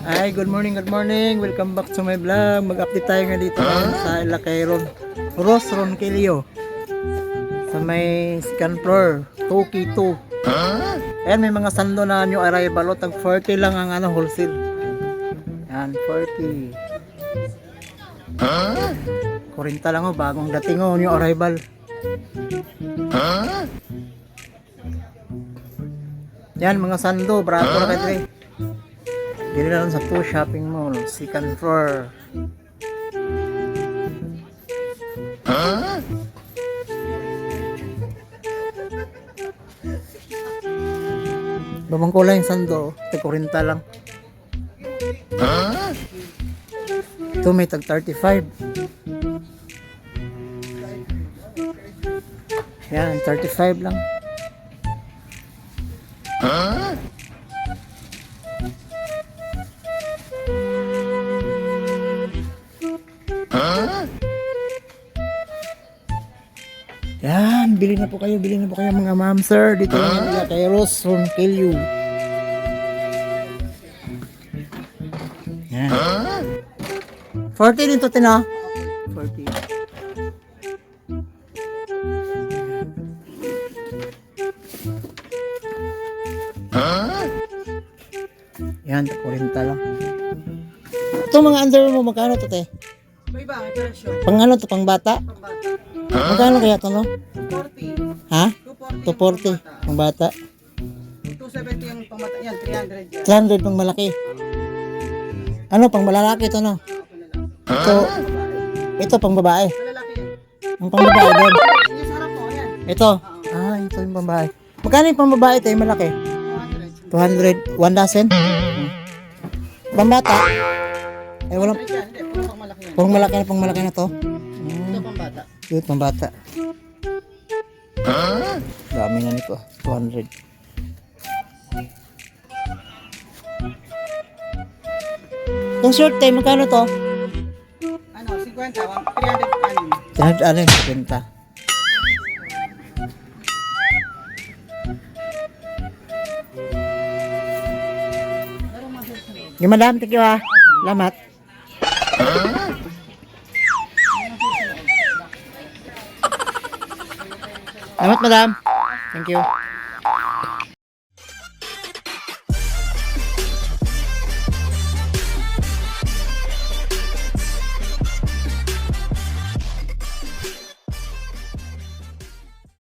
Hi, good morning, good morning. Welcome back to my vlog. Mag-update tayo nga dito ngayon sa Ilacayron. Rosron Kilio. Sa may second floor, 2K2. Ayan, may mga sando na new arrival. Tag 40 lang ang wholesale. Ayan, 40. 40 lang bagong dating new arrival. Yan, mga sando, barato na kayo. Dili na lang sa 2 shopping mall, second floor. Lumang kulay yung sando, tag-40 lang. Ito may tag 35. Yan, 35 lang. Yan, bili na po kayo mga ma'am sir. Dito lang nila kay Rosron Kilio. Yan. 40 din to tina. 40. Yan, 40 lang. Ito mga underwear mo, magkano to te? May iba, may presyo. Pang ano to, pang bata? Pambata. Magkano kaya to no? 240. Ha? 240. 240 pang bata. 270 yung pambata. Yan, 300 yan. 300 pang malaki. Ano pang malalaki to no? Ito pang babae. Malalaki yan. Ang pang babae din. Yung sarap po, yan. Ito. Ito yung pang babae. Magkano yung pang babae ito yung malaki? 200. 200, 1 dozen? Pang bata? Eh walang 100 yan. Hindi, puro pang malaki yan. pang malaki na to. Ito pambata. Cute pang bata. Dami na nito. 200. Yung short time, magkano to? Ano, 50, 300 anim. 300 ano yung 50. Yung madam, thank you ha. Salamat. Salamat madam. Thank you.